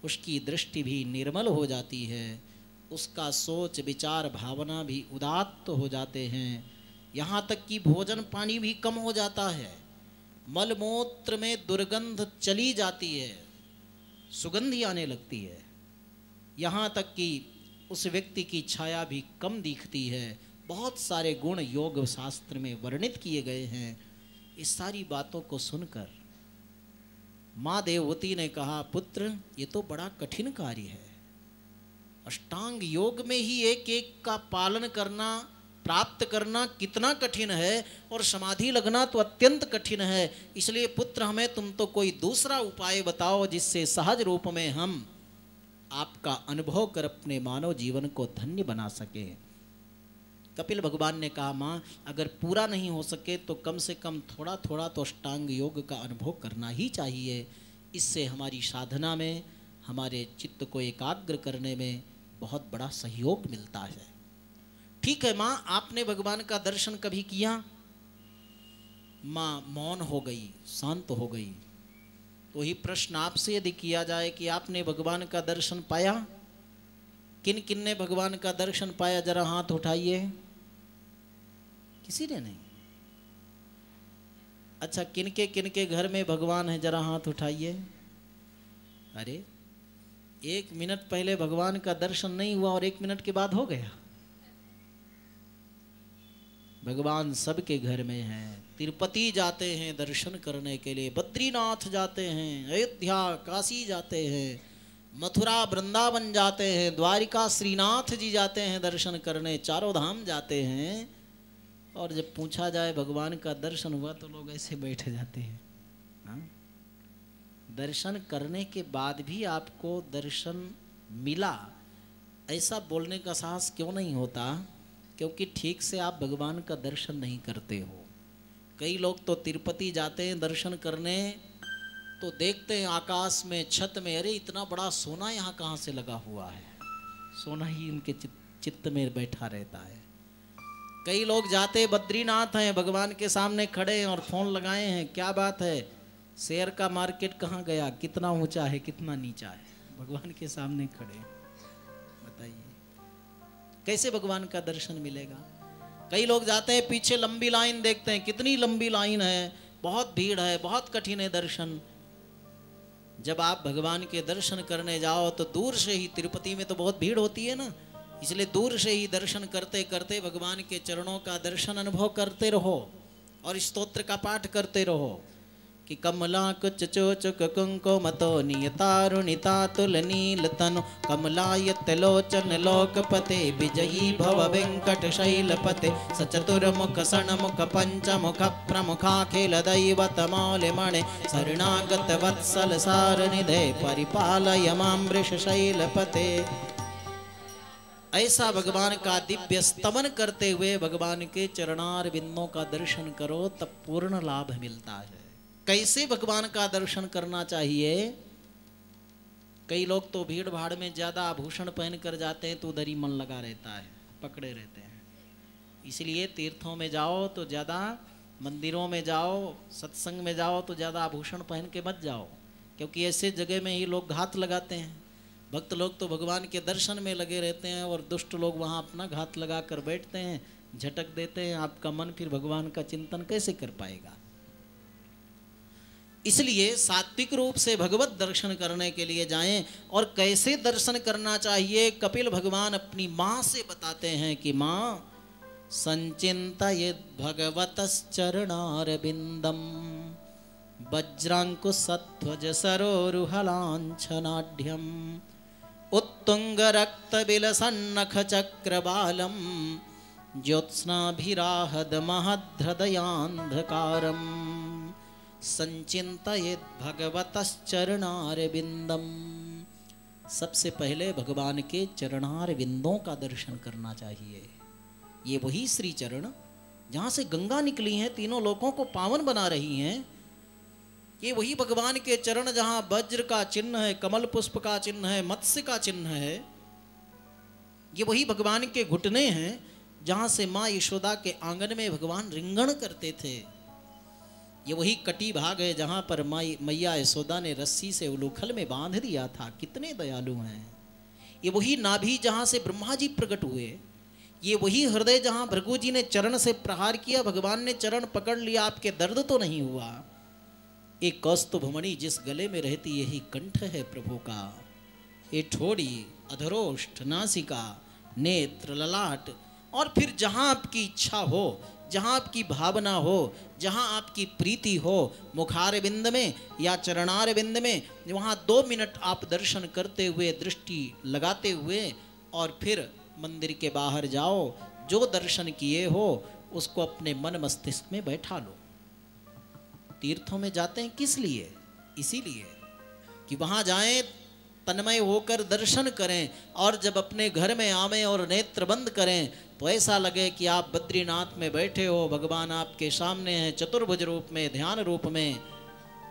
उसकी दृष्टि भी निर्मल हो जाती है, उसका सोच विचार भावना भी उदात्त हो जाते हैं। यहाँ तक कि भोजन पानी भी कम हो जाता है, मलमूत्र में दुर्गंध चली जाती है, सुगंधी आने लगती है। यहाँ तक कि उस व्यक्ति की छाया भी कम दिखती है। बहुत सारे गुण योग शास्त्र में वर्णित किए गए हैं। इस सारी बातों को सुनकर माँ देववती ने कहा, पुत्र ये तो बड़ा कठिन कार्य है। अष्टांग योग में ही एक एक का पालन करना, प्राप्त करना कितना कठिन है, और समाधि लगना तो अत्यंत कठिन है। इसलिए पुत्र हमें तुम तो कोई दूसरा उपाय बताओ जिससे सहज रूप में हम आपका अनुभव कर अपने मानव जीवन को धन्य बना सके। कपिल भगवान ने कहा, माँ अगर पूरा नहीं हो सके तो कम से कम थोड़ा थोड़ा तो अष्टांग योग का अनुभव करना ही चाहिए। इससे हमारी साधना में, हमारे चित्त को एकाग्र करने में बहुत बड़ा सहयोग मिलता है। ठीक है माँ, आपने भगवान का दर्शन कभी किया? माँ मौन हो गई, शांत हो गई। तो ही प्रश्न आपसे यदि किया जाए कि आपने भगवान का दर्शन पाया, किन किन ने भगवान का दर्शन पाया, जरा हाथ उठाइए। किसी ने नहीं। अच्छा, किनके घर में भगवान है, जरा हाथ उठाइए। अरे 1 मिनट पहले भगवान का दर्शन नहीं हुआ और 1 मिनट के बाद हो गया। भगवान सबके घर में हैं। तिरुपति जाते हैं दर्शन करने के लिए, बद्रीनाथ जाते हैं, अयोध्या काशी जाते हैं, मथुरा वृंदावन जाते हैं, द्वारिका श्रीनाथ जी जाते हैं दर्शन करने, चारों धाम जाते हैं। और जब पूछा जाए भगवान का दर्शन हुआ तो लोग ऐसे बैठ जाते हैं। हाँ? दर्शन करने के बाद भी आपको दर्शन मिला, ऐसा बोलने का साहस क्यों नहीं होता? क्योंकि ठीक से आप भगवान का दर्शन नहीं करते हो। कई लोग तो तिरुपति जाते हैं दर्शन करने, तो देखते हैं आकाश में, छत में, अरे इतना बड़ा सोना यहाँ कहाँ से लगा हुआ है। सोना ही उनके चित्त में बैठा रहता है। कई लोग जाते बद्रीनाथ हैं, भगवान के सामने खड़े हैं और फोन लगाए हैं, क्या बात है, शेयर का मार्केट कहाँ गया, कितना ऊंचा है, कितना नीचा है, भगवान के सामने खड़े। बताइए कैसे भगवान का दर्शन मिलेगा? कई लोग जाते हैं पीछे लंबी लाइन देखते हैं, कितनी लंबी लाइन है, बहुत भीड़ है, बहुत कठिन है दर्शन। जब आप भगवान के दर्शन करने जाओ तो दूर से ही, तिरुपति में तो बहुत भीड़ होती है ना, इसलिए दूर से ही दर्शन करते करते भगवान के चरणों का दर्शन अनुभव करते रहो और स्तोत्र का पाठ करते रहो कि कमलाकुच चोचुक कुंकुमतो नियतारुणिता तुलनील तनु कमलायत लोचन लोकपते विजयी भव वेंकट शैलपते सचतुर्मुख सणमुख पंचमुख प्रमुखाखिल दैवत मौलिमणे शरणागत वत्सल सारनिधे परिपालय मां वृष शैलपते। ऐसा भगवान का दिव्य स्तमन करते हुए भगवान के चरणार बिंदों का दर्शन करो, तब पूर्ण लाभ मिलता है। कैसे भगवान का दर्शन करना चाहिए? कई लोग तो भीड़ भाड़ में ज्यादा आभूषण पहन कर जाते हैं तो उधर ही मन लगा रहता है, पकड़े रहते हैं। इसलिए तीर्थों में जाओ तो ज्यादा, मंदिरों में जाओ, सत्संग में जाओ तो ज्यादा आभूषण पहन के मत जाओ, क्योंकि ऐसे जगह में ही लोग घात लगाते हैं। भक्त लोग तो भगवान के दर्शन में लगे रहते हैं और दुष्ट लोग वहाँ अपना घात लगा कर बैठते हैं, झटक देते हैं। आपका मन फिर भगवान का चिंतन कैसे कर पाएगा? इसलिए सात्विक रूप से भगवत दर्शन करने के लिए जाएं। और कैसे दर्शन करना चाहिए, कपिल भगवान अपनी माँ से बताते हैं कि माँ संचिन्तयेद् भगवतश्चरणारविन्दं वज्रांकुशध्वज सरोरुहलाञ्छनाढ्यम् उत्तुङ्गरक्तबिलसन्नखचक्रबालं ज्योत्स्नाभिराहदमहद्धृदयान्धकारम् संचिन्तयेद् भगवतश्चरणारविन्दम्। सबसे पहले भगवान के चरणारविंदों का दर्शन करना चाहिए। ये वही श्री चरण जहाँ से गंगा निकली हैं, तीनों लोकों को पावन बना रही हैं। ये वही भगवान के चरण जहाँ वज्र का चिन्ह है, कमल पुष्प का चिन्ह है, मत्स्य का चिन्ह है। ये वही भगवान के घुटने हैं जहाँ से माँ यशोदा के आंगन में भगवान रिंगण करते थे। ये वही कटी भाग है जहाँ पर मैया यशोदा ने रस्सी से उलूखल में बांध दिया था। कितने दयालु हैं। ये वही नाभि जहाँ से ब्रह्मा जी प्रकट हुए, ये वही हृदय जहाँ भृगु जी ने चरण से प्रहार किया, भगवान ने चरण पकड़ लिया, आपके दर्द तो नहीं हुआ। एक कौस्तुभमणि जिस गले में रहती यही कंठ है प्रभु का। ये ठोड़ी, अधरोष्ठ, नासिका, नेत्र, ललाट, और फिर जहाँ आपकी इच्छा हो, जहाँ आपकी भावना हो, जहाँ आपकी प्रीति हो, मुखार बिंद में या चरणार बिंद में, वहाँ 2 मिनट आप दर्शन करते हुए, दृष्टि लगाते हुए, और फिर मंदिर के बाहर जाओ। जो दर्शन किए हो उसको अपने मन मस्तिष्क में बैठा लो। तीर्थों में जाते हैं किस लिए? इसीलिए कि वहाँ जाएं, तन्मय होकर दर्शन करें, और जब अपने घर में आवें और नेत्र बंद करें तो ऐसा लगे कि आप बद्रीनाथ में बैठे हो, भगवान आपके सामने हैं चतुर्भुज रूप में, ध्यान रूप में।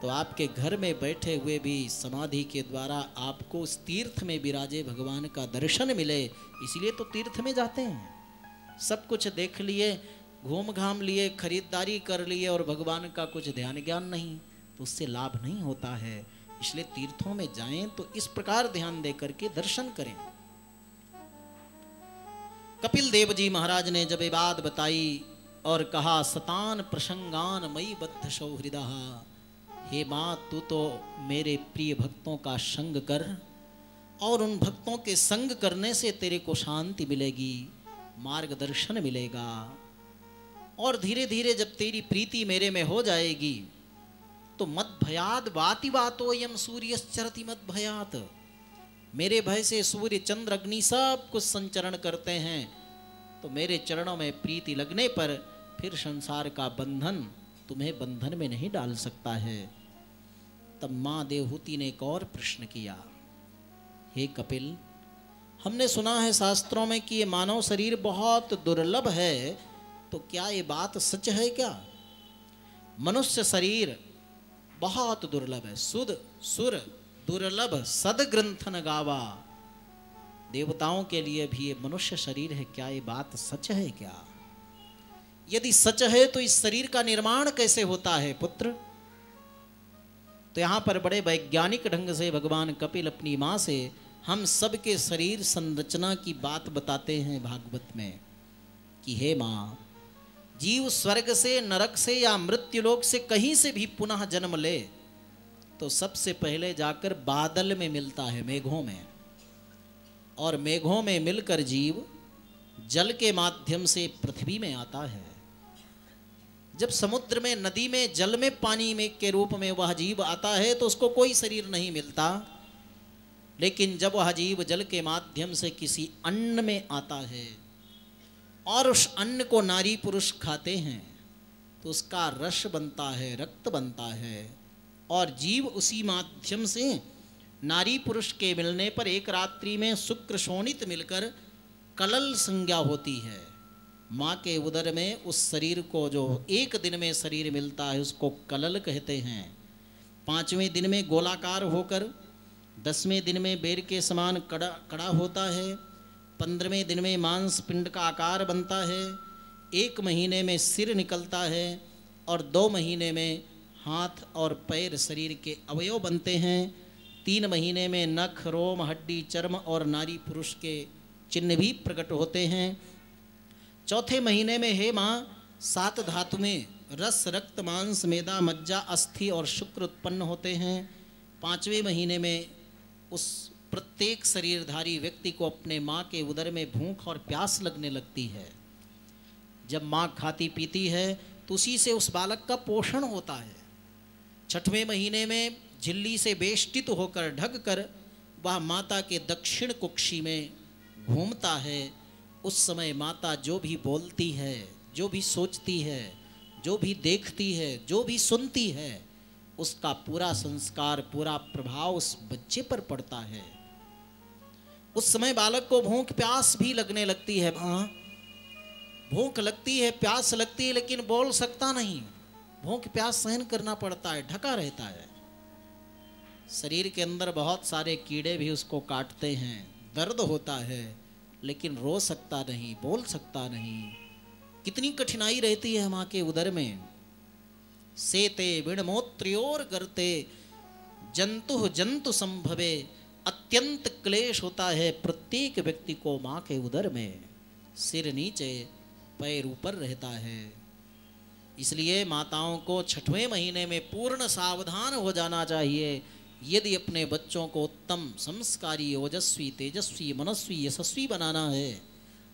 तो आपके घर में बैठे हुए भी समाधि के द्वारा आपको उस तीर्थ में विराजे भगवान का दर्शन मिले। इसलिए तो तीर्थ में जाते हैं। सब कुछ देख लिए, घूम घाम लिए, खरीदारी कर लिए, और भगवान का कुछ ध्यान ज्ञान नहीं, तो उससे लाभ नहीं होता है। इसलिए तीर्थों में जाएं तो इस प्रकार ध्यान दे करके दर्शन करें। कपिल देव जी महाराज ने जब ये बात बताई और कहा, सतान प्रसंगान मई बद्ध सौहृदः, हे माँ तू तो मेरे प्रिय भक्तों का संग कर, और उन भक्तों के संग करने से तेरे को शांति मिलेगी, मार्गदर्शन मिलेगा, और धीरे धीरे जब तेरी प्रीति मेरे में हो जाएगी तो मद भयाद वाति वातो यम सूर्यश्चरति मद भयात, मेरे भय से सूर्य चंद्र अग्नि सब कुछ संचरण करते हैं। तो मेरे चरणों में प्रीति लगने पर फिर संसार का बंधन तुम्हें बंधन में नहीं डाल सकता है। तब माँ देवहूति ने एक और प्रश्न किया, हे कपिल, हमने सुना है शास्त्रों में कि ये मानव शरीर बहुत दुर्लभ है, तो क्या ये बात सच है क्या? मनुष्य शरीर बहुत दुर्लभ है, सुध सुर दुर्लभ सद ग्रंथन गावा, देवताओं के लिए भी ये मनुष्य शरीर है, क्या ये बात सच है क्या? यदि सच है तो इस शरीर का निर्माण कैसे होता है पुत्र? तो यहाँ पर बड़े वैज्ञानिक ढंग से भगवान कपिल अपनी माँ से हम सबके शरीर संरचना की बात बताते हैं भागवत में कि हे माँ, जीव स्वर्ग से, नरक से या मृत्युलोक से कहीं से भी पुनः जन्म ले तो सबसे पहले जाकर बादल में मिलता है, मेघों में, और मेघों में मिलकर जीव जल के माध्यम से पृथ्वी में आता है। जब समुद्र में, नदी में, जल में, पानी में के रूप में वह जीव आता है तो उसको कोई शरीर नहीं मिलता। लेकिन जब वह जीव जल के माध्यम से किसी अन्न में आता है और उस अन्न को नारी पुरुष खाते हैं तो उसका रस बनता है, रक्त बनता है, और जीव उसी माध्यम से नारी पुरुष के मिलने पर एक रात्रि में शुक्र शोणित मिलकर कलल संज्ञा होती है। माँ के उदर में उस शरीर को जो एक दिन में शरीर मिलता है उसको कलल कहते हैं। 5वें दिन में गोलाकार होकर, 10वें दिन में बेर के समान कड़ा होता है, 15वें दिन में मांस पिंड का आकार बनता है, 1 महीने में सिर निकलता है, और 2 महीने में हाथ और पैर शरीर के अवयव बनते हैं, 3 महीने में नख, रोम, हड्डी, चर्म और नारी पुरुष के चिन्ह भी प्रकट होते हैं। 4थे महीने में हे माँ 7 धातु में रस, रक्त, मांस, मेदा, मज्जा, अस्थि और शुक्र उत्पन्न होते हैं। 5वें महीने में उस प्रत्येक शरीरधारी व्यक्ति को अपने माँ के उदर में भूख और प्यास लगने लगती है। जब माँ खाती पीती है तो उसी से उस बालक का पोषण होता है। 6वें महीने में झिल्ली से बेष्टित होकर ढक कर वह माता के दक्षिण कुक्षी में घूमता है। उस समय माता जो भी बोलती है, जो भी सोचती है, जो भी देखती है, जो भी सुनती है, उसका पूरा संस्कार, पूरा प्रभाव उस बच्चे पर पड़ता है। उस समय बालक को भूख प्यास भी लगने लगती है। हाँ, भूख लगती है, प्यास लगती है, लेकिन बोल सकता नहीं। भूख प्यास सहन करना पड़ता है, ढका रहता है। शरीर के अंदर बहुत सारे कीड़े भी उसको काटते हैं, दर्द होता है, लेकिन रो सकता नहीं, बोल सकता नहीं। कितनी कठिनाई रहती है माँ के उदर में। सेते विणमोत्र्योर करते जंतु जंतु संभवे। अत्यंत क्लेश होता है प्रत्येक व्यक्ति को माँ के उदर में, सिर नीचे पैर ऊपर रहता है। इसलिए माताओं को छठवें महीने में पूर्ण सावधान हो जाना चाहिए। यदि अपने बच्चों को उत्तम संस्कारी ओजस्वी तेजस्वी मनस्वी यशस्वी बनाना है,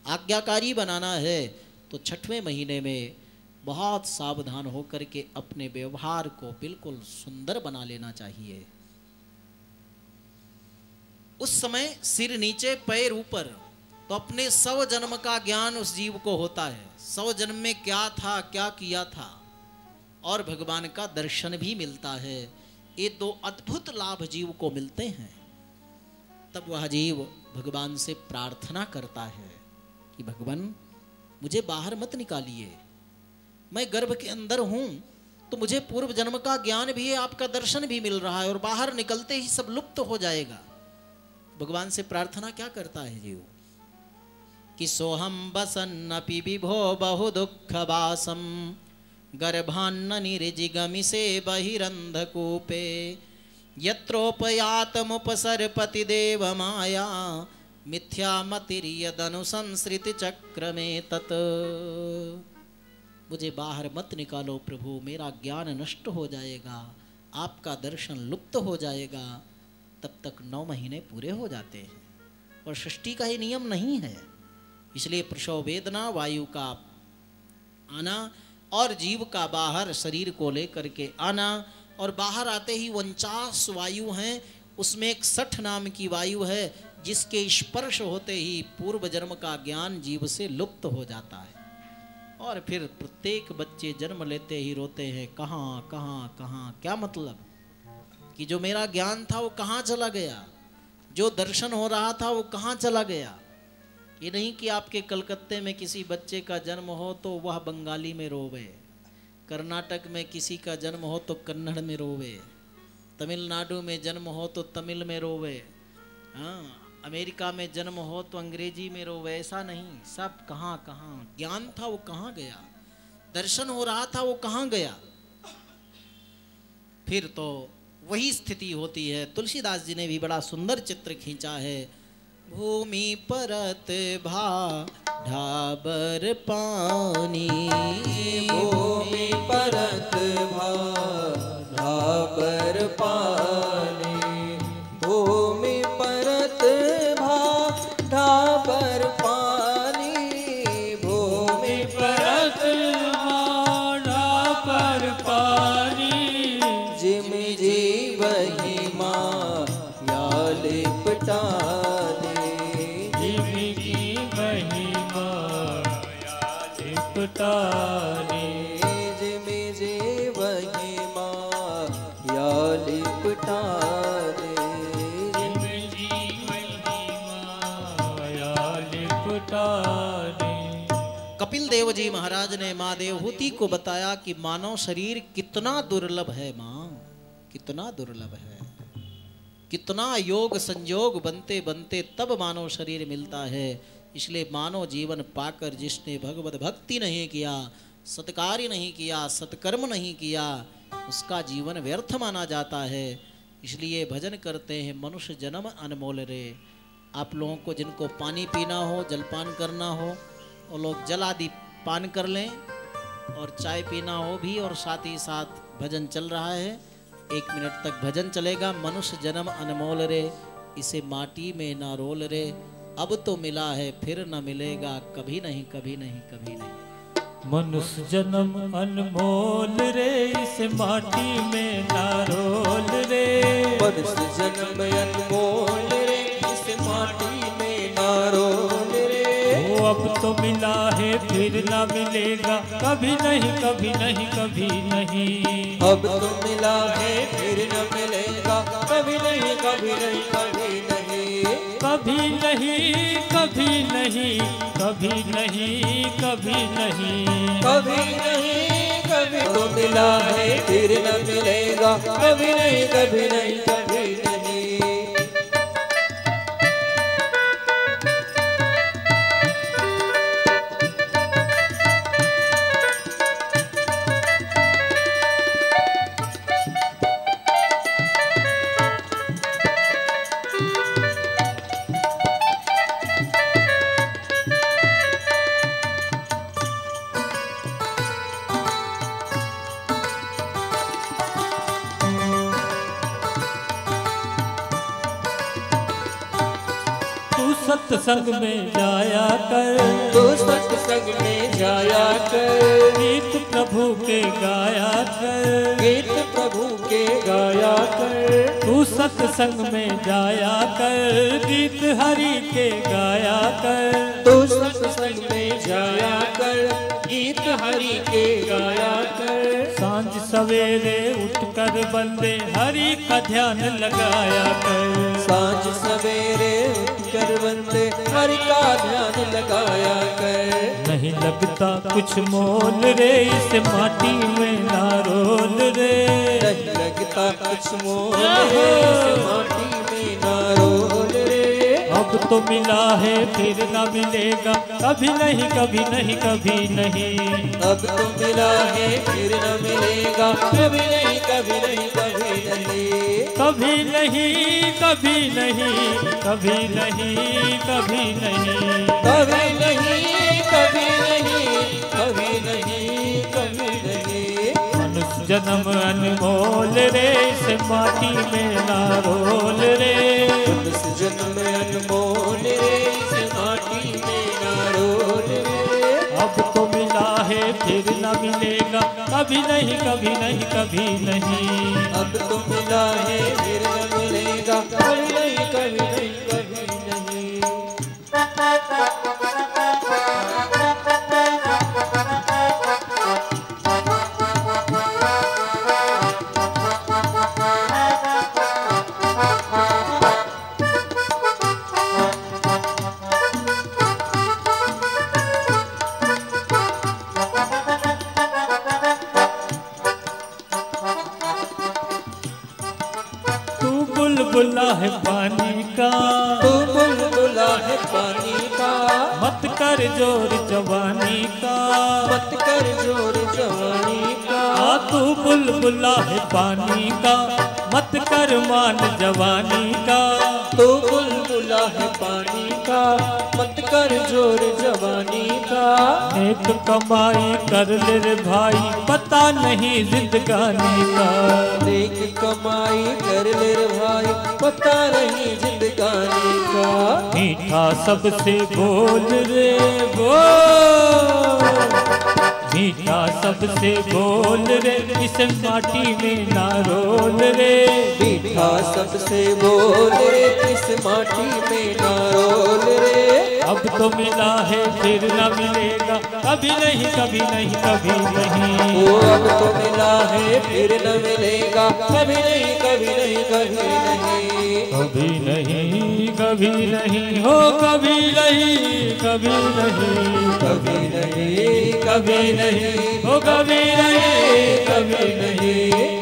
आज्ञाकारी बनाना है, तो छठवें महीने में बहुत सावधान होकर के अपने व्यवहार को बिल्कुल सुंदर बना लेना चाहिए। उस समय सिर नीचे पैर ऊपर, तो अपने 100 जन्म का ज्ञान उस जीव को होता है। 100 जन्म में क्या था, क्या किया था, और भगवान का दर्शन भी मिलता है। ये दो अद्भुत लाभ जीव को मिलते हैं। तब वह जीव भगवान से प्रार्थना करता है कि भगवान मुझे बाहर मत निकालिए, मैं गर्भ के अंदर हूं, तो मुझे पूर्व जन्म का ज्ञान भी है, आपका दर्शन भी मिल रहा है, और बाहर निकलते ही सब लुप्त हो जाएगा। भगवान से प्रार्थना क्या करता है जीव कि सोहम बसन्नपि विभो बहु दुख वासम गर्भान्न निरजिगमिसे बहिरंधकूपे यत्रोपयातमुपसर्पति देव माया मिथ्यामतिर्यदनुसंसृति चक्र में तत्। मुझे बाहर मत निकालो प्रभु, मेरा ज्ञान नष्ट हो जाएगा, आपका दर्शन लुप्त हो जाएगा। तब तक 9 महीने पूरे हो जाते हैं, और सृष्टि का ही नियम नहीं है। इसलिए प्रसव वेदना, वायु का आना और जीव का बाहर शरीर को लेकर के आना, और बाहर आते ही 49 वायु हैं, उसमें एक 60 नाम की वायु है जिसके स्पर्श होते ही पूर्व जन्म का ज्ञान जीव से लुप्त हो जाता है। और फिर प्रत्येक बच्चे जन्म लेते ही रोते हैं, कहाँ कहाँ कहाँ। क्या मतलब कि जो मेरा ज्ञान था वो कहाँ चला गया, जो दर्शन हो रहा था वो कहाँ चला गया। ये नहीं कि आपके कलकत्ते में किसी बच्चे का जन्म हो तो वह बंगाली में रोवे, कर्नाटक में किसी का जन्म हो तो कन्नड़ में रोवे, तमिलनाडु में जन्म हो तो तमिल में रोवे, हाँ, अमेरिका में जन्म हो तो अंग्रेजी में रोवे। ऐसा नहीं, सब कहाँ कहाँ ज्ञान था वो कहाँ गया, दर्शन हो रहा था वो कहाँ गया। फिर तो वही स्थिति होती है। तुलसीदास जी ने भी बड़ा सुंदर चित्र खींचा है। भूमि परत भा ढाबर पानी, भूमि परत भा ढाबर पानी, भूमि परत भा ढाबर पानी, भूमि परत भा ढाबर पानी, जिम जीवहि माया लिपटाने, जिम की महिमा लिपटाने, जिम जीवहि माया लिपटाने, जिम जीवहि माया लिपटाने। कपिल देव जी महाराज ने माँ देवहूति को बताया कि मानव शरीर कितना दुर्लभ है। माँ कितना दुर्लभ है, कितना योग संयोग बनते बनते तब मानव शरीर मिलता है। इसलिए मानव जीवन पाकर जिसने भगवत भक्ति नहीं किया, सत्कार्य नहीं किया, सत्कर्म नहीं किया, उसका जीवन व्यर्थ माना जाता है। इसलिए भजन करते हैं मनुष्य जन्म अनमोल रे। आप लोगों को जिनको पानी पीना हो, जलपान करना हो, वो लोग जल आदि पान कर लें, और चाय पीना हो भी, और साथ ही साथ भजन चल रहा है। 1 मिनट तक भजन चलेगा। मनुष्य जन्म अनमोल रे, इसे माटी में ना रोल रे, अब तो मिला है फिर न मिलेगा, कभी नहीं कभी नहीं कभी नहीं। मनुष्य जन्म अनमोल रे, इस माटी में ना रोल रे, मनुष्य जन्म अनमोल रे, इस माटी में ना रोल रे, वो अब तो मिला है फिर ना मिलेगा, कभी नहीं कभी नहीं कभी नहीं, अब तो मिला है फिर न मिलेगा, कभी नहीं कभी नहीं कभी नहीं, कभी नहीं कभी नहीं कभी नहीं कभी नहीं, कभी नहीं कभी तो मिला है फिर न मिलेगा, कभी नहीं कभी नहीं कभी नहीं। सत्संग में जाया कर, तू सत्संग में जाया कर, गीत प्रभु के गाया कर, गीत प्रभु के गाया कर, तू सत्संग में जाया कर, गीत हरि के गाया कर, तू सत्संग में जाया कर, गीत हरि के गाया कर। सांझ सवेरे उठकर बंदे हरि का ध्यान लगाया कर, सांझ सवेरे उठकर बंदे हरि का ध्यान लगाया कर। नहीं लगता कुछ मोल रे इस माटी में ना रोल रे, नहीं लगता कुछ मोल रे इस माटी में ना रोल रे। अब तो मिला है फिर न मिलेगा, कभी नहीं कभी नहीं कभी नहीं। अब तो मिला है फिर न मिलेगा, कभी नहीं कभी नहीं कभी नहीं। कभी नहीं कभी नहीं कभी नहीं कभी नहीं, कभी नहीं कभी नहीं कभी नहीं कभी नहीं। मनुष्य जन्म अनमोल रे इस माटी में ना रोल रे, मनुष्य जन्म अनमोल रे इस माटी में ना रोल रे। अब तो मिला है फिर न मिलेगा, कभी नहीं कभी नहीं कभी नहीं। अब तो मिला है फिर न मिलेगा, कभी नहीं कभी नहीं कभी नहीं। बुलबुला है पानी का, तू बुलबुला है पानी का, मत कर जोर जवानी का, मत कर जोर जवानी का। तू बुलबुला है पानी का, मत कर मान जवानी का, तू बुलबुला है पानी का, मत कर जोर जवानी का। नेक कमाई कर ले रे भाई, पता नहीं जिंदगानी का, नेक कमाई कर ले रे भाई, पता नहीं जिंदगानी का। मीठा सबसे बोल रे बोल, मीठा सबसे बोल रे इस माटी में ना रोल रे, मीठा सबसे बोल रे इस माटी में ना रोल रे। अब तो मिला है फिर न मिलेगा, कभी नहीं कभी नहीं कभी नहीं। ओ अब तो मिला है फिर न मिलेगा, कभी नहीं कभी नहीं कभी नहीं। कभी नहीं कभी नहीं हो, कभी नहीं कभी नहीं, कभी नहीं कभी नहीं हो कभी नहीं कभी नहीं।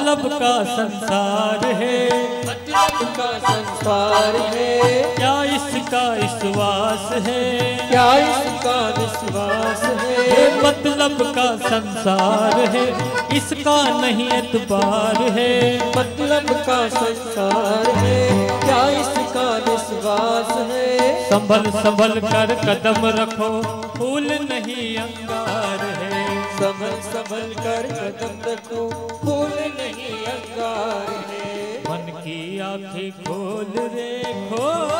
मतलब का संसार है, मतलब का संसार है, क्या इसका विश्वास है, क्या इसका विश्वास है। ये मतलब का संसार है, इसका नहीं एतबार है, मतलब का संसार है, क्या इसका विश्वास है। संभल संभल कर कदम रखो, फूल नहीं अंगार है, संभल संभल कर कदम रखो, फूल नहीं अंगार है। मन की आंखें खोल रे खोल,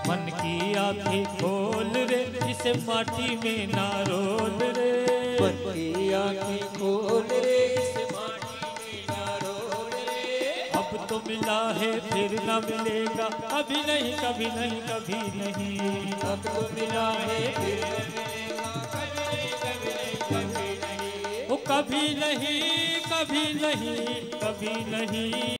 मन की आंखें खोल रे इस माटी में ना रोल रे, मन की आंखें खोल रे इस माटी में ना रोल रे। अब तो मिला है फिर न मिलेगा, कभी नहीं कभी नहीं कभी नहीं। अब तो मिला है फिर न मिलेगा, कभी नहीं कभी नहीं कभी नहीं। वो कभी नहीं कभी नहीं कभी नहीं।